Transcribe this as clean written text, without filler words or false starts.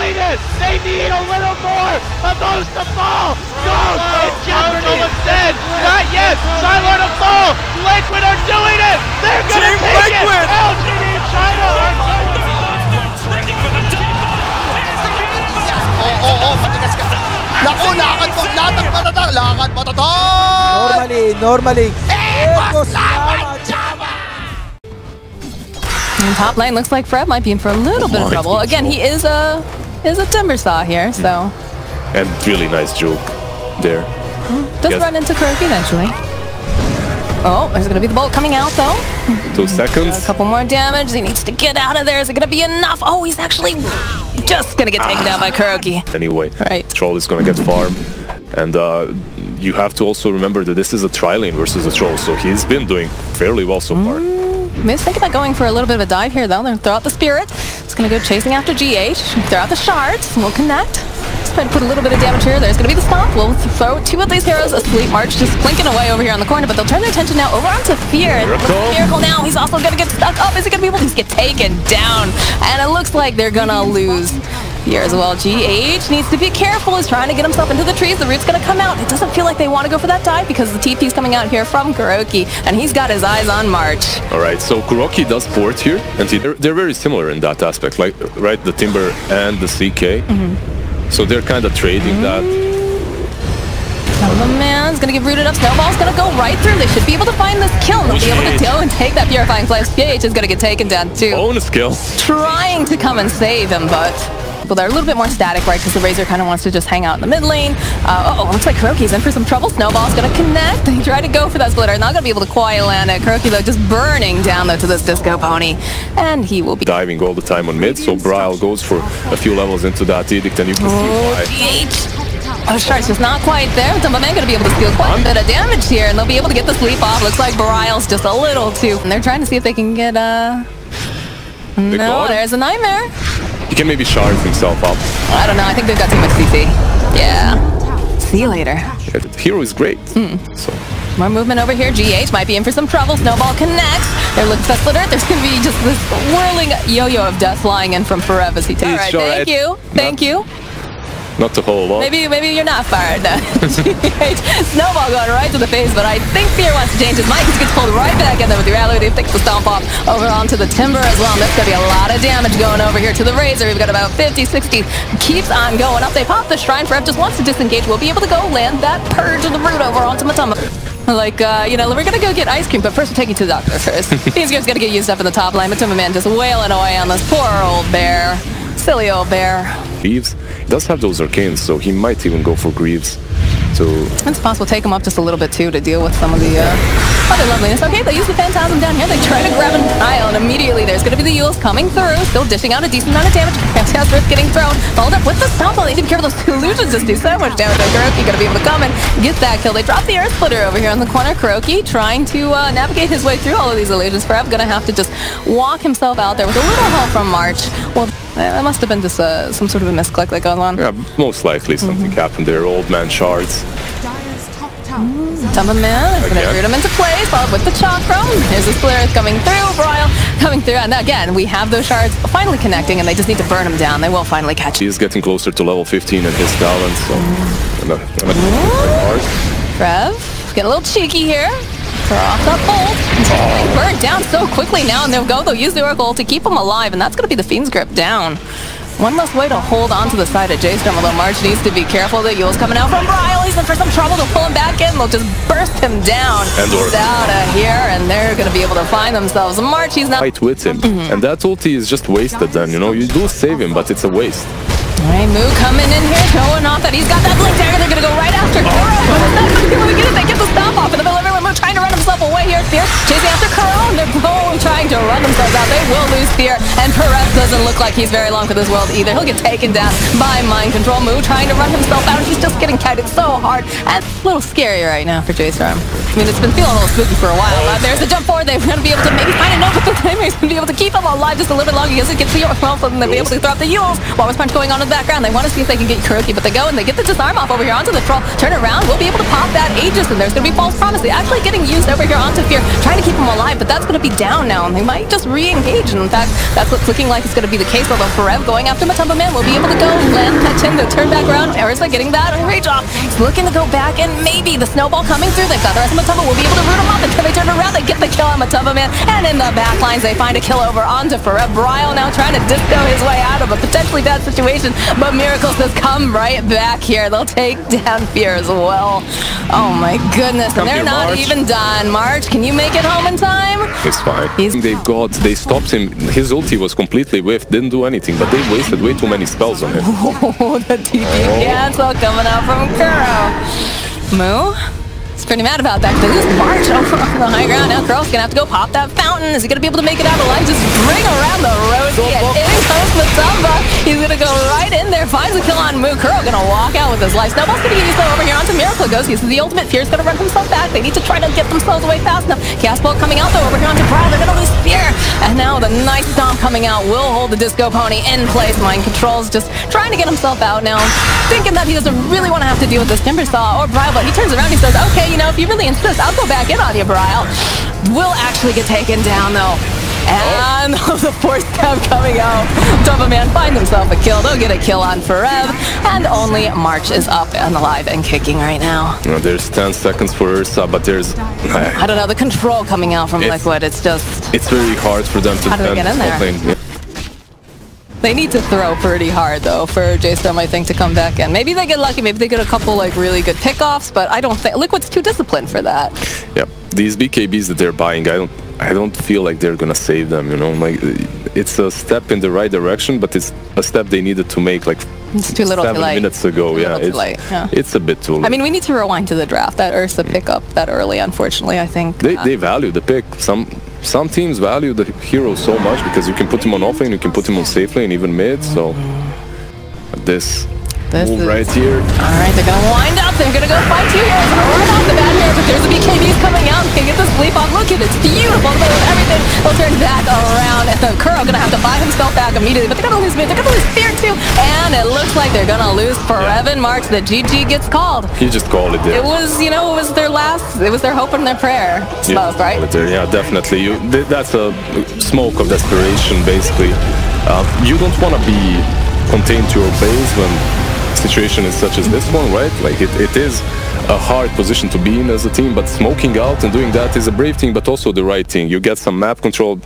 doing it! They need a little more of those to fall! Ghost in jeopardy! Almost dead! Not yet! Silent to fall! Liquid are doing it! They're gonna Team take Liquid! it! LGD China are going! Matigas ka. Naku, lakad mo! Lakad mo! Normally. And top lane looks like Fred might be in for a little bit of trouble. Again, he is a Timber Saw here, so. And really nice joke there. Does run into Kuroki eventually. Oh, there's gonna be the bolt coming out though. 2 seconds. A couple more damage. He needs to get out of there. Is it gonna be enough? Oh, he's actually just gonna get taken down by Kuroki. Anyway, right. Troll is gonna get farmed. And you have to also remember that this is a tri-lane versus a Troll, so he's been doing fairly well so far. Miss thinking about going for a little bit of a dive here though. They're throw out the Spirit. It's gonna go chasing after GH. Throw out the Shards. We'll connect. Let's try to put a little bit of damage here. There's gonna be the Stomp. We'll throw 2 of these heroes asleep. March just blinking away over here on the corner, but they'll turn their attention now over onto Fear. Miracle now. He's also gonna get stuck up. Is he gonna be able to get taken down? And it looks like they're gonna lose here as well. GH needs to be careful. He's trying to get himself into the trees. The root's gonna come out. It doesn't feel like they want to go for that dive because the TP's coming out here from Kuroki, and he's got his eyes on March. All right, so Kuroki does port here, and they're very similar in that aspect, like right, the Timber and the CK. So they're kind of trading that. The man's gonna get rooted up. Snowball's gonna go right through. They should be able to find this kill. They'll be able to go and take that Purifying Flames. PH is gonna get taken down too. Bonus kill. Trying to come and save him, but they're a little bit more static, right? Because the Razor kind of wants to just hang out in the mid lane. Looks like Kuroki's in for some trouble. Snowball's gonna connect. They try to go for that splitter. Not gonna be able to quiet land it. Kuroki though just burning down though to this Disco Pony, and he will be diving all the time on mid. So Bryle goes for a few levels into that Edict, and you can see why. Oh, Shark's just not quite there. Dumbaman gonna be able to steal quite a bit of damage here, and they'll be able to get the sleep off. Looks like Bryle's just a little too. And they're trying to see if they can get No, there's a Nightmare. He can maybe shard himself up. I don't know. I think they've got too much CC. Yeah. See you later. Yeah, the hero is great. So. More movement over here. GH might be in for some trouble. Snowball connects. They're looking for Splitter. There's going to be just this whirling yo-yo of death flying in from Forev as he takes. All right, thank you. Thank you. Not a whole lot. Maybe you're not fired. Snowball going right to the face, but I think Fear wants to change his mind. He gets pulled right back in there with the rally. They take the Stomp off over onto the Timber as well. And that's going to be a lot of damage going over here to the Razor. We've got about 50, 60. Keeps on going up. They pop the Shrine. Forev just wants to disengage. We'll be able to go land that Purge of the Root over onto Matama. Like, we're gonna go get ice cream, but first we're taking to the doctor first. These guys gotta get used up in the top line. Matuma Man just wailing away on this poor old bear. Silly old bear. Greaves. He does have those arcanes, so he might even go for Greaves. So it's possible to take him up just a little bit too to deal with some of the other loveliness. Okay, they use the Phantasm down here. They try to grab an Isle, and immediately there's going to be the Yules coming through, still dishing out a decent amount of damage. Phantasm Rift getting thrown, followed up with the Stomp. They need to be careful. Those illusions just do so much damage. Kuroki going to be able to come and get that kill. They drop the Earth Splitter over here on the corner. Kuroki trying to navigate his way through all of these illusions. Forever going to have to just walk himself out there with a little help from March. Well, that must have been just some sort of a misclick that going on. Yeah, most likely something happened there. Old man shards. Dumbaman is going to root him into place, followed with the Chakram. Here's the Splitter coming through, Bryle coming through, and again, we have those shards finally connecting, and they just need to burn him down. They will finally catch him. He's getting closer to level 15 in his talent, so... Trev, get a little cheeky here. Throw off that bolt. He's getting burned down so quickly now, and they'll use the Oracle to keep him alive, and that's going to be the Fiend's Grip down. One less way to hold on to the side of Jstorm, although March needs to be careful. The Yule's coming out from Bryle. He's in for some trouble. They'll pull him back in. They'll just burst him down. He's out of here, and they're going to be able to find themselves. March, he's not... Fight with him, and that ulti is just wasted then, you know? You do save him, but it's a waste. All right, Moo coming in here, showing off that he's got that blink dagger. They're going to go right after Kuro. They get the Stomp off in the middle of everyone. Moo trying to run himself away here. Fear chasing after Kuro, and they're both trying to run themselves out. They will lose Fear, and Perez doesn't look like he's very long for this world either. He'll get taken down by Mind Control. Moo trying to run himself out, and he's just getting kited so hard. And it's a little scary right now for Jstorm. I mean, it's been feeling a little spooky for a while. There's the jump forward. They're going to be able to maybe find a note, but the Nightmare's going to be able to keep him alive just a little bit longer. He doesn't get to the well, so then they'll be able to throw up the Yules. Walrus Punch going on in the background. They want to see if they can get Kuroki, but they go and they get the Disarm off over here onto the Troll. Turn around. We'll be able to pop that Aegis, and there's going to be False Promise. They actually getting used over here onto Fear, trying to keep him alive, but that's going to be down now, and they might just re-engage. And in fact, that's what's looking like it's going going to be the case, although Forev going after Matumba Man will be able to go land catch him, to turn back around. Arisa getting that rage off. He's looking to go back, and maybe the snowball coming through. They've got the rest of Matumba, will be able to root him off, and they turn around, they get the kill on Matumba Man, and in the back lines, they find a kill over onto Forev. Bryle now trying to disco his way out of a potentially bad situation, but Miracle says, come right back here. They'll take down Fear as well. Oh my goodness, and they're not even done. March, can you make it home in time? It's fine. They stopped him. His ulti was completely whiffed, didn't do anything, but they wasted way too many spells on him. Oh, the TP cancel coming out from Kuro. Moo? He's pretty mad about that, because they lose March over on the high ground. Now Kurl's gonna have to go pop that fountain. Is he gonna be able to make it out alive? Just bring around the Rosie, and in comes Matumba. He's gonna go right in there, finds a kill on Moo. Kurl gonna walk out with his life. Snowball's gonna get used over here onto Miracle Ghost. Uses the ultimate. Fear's gonna run himself back. They need to try to get themselves away fast enough. Gas Bolt coming out though over here onto Bryle. They're gonna lose Fear. And now the nice stomp coming out will hold the Disco Pony in place. Mind Control's just trying to get himself out now, thinking that he doesn't really want to have to deal with this Timbersaw or Bryle, but he turns around and he says, okay, you know, if you really insist, I'll go back in on you, Bryle. Will actually get taken down though. And the force stab coming out. Matumba Man finds himself a kill. They'll get a kill on Forev. And only March is up and alive and kicking right now. There's 10 seconds for Ursa, but there's... I don't know, the control coming out from Liquid, it's just... It's very hard for them to... How do they get in there? They need to throw pretty hard, though, for Jstorm, I think, to come back in. Maybe they get lucky. Maybe they get a couple, like, really good pickoffs, but I don't think... Liquid's too disciplined for that. Yep. These BKBs that they're buying, I don't feel like they're gonna save them, you know? Like, it's a step in the right direction, but it's a step they needed to make, like, it's too little 7 minutes ago. Yeah, it's a bit too late. I mean, we need to rewind to the draft. That Ursa pickup that early, unfortunately, I think. They value the pick. Some teams value the hero so much because you can put him on offlane, you can put him on safe lane, even mid, so... This move right here. Alright, they're gonna wind up, they're gonna go fight 2 heroes, right off the bat here, but there's the BKBs coming out, can get this bleep off, look at it, it's beautiful, but with everything, they'll turn back around, and then Kuro gonna have to buy himself back immediately, but they're gonna lose mid, they're gonna lose Fear too, and it looks like they're gonna lose Forev and March. The GG gets called. He just called it there. It was, you know, it was their hope and their prayer, smoke, right? Yeah, definitely. That's a smoke of desperation, basically. You don't want to be contained to your base when situation is such as this one, right? Like it is a hard position to be in as a team, but smoking out and doing that is a brave thing, but also the right thing. You get some map control.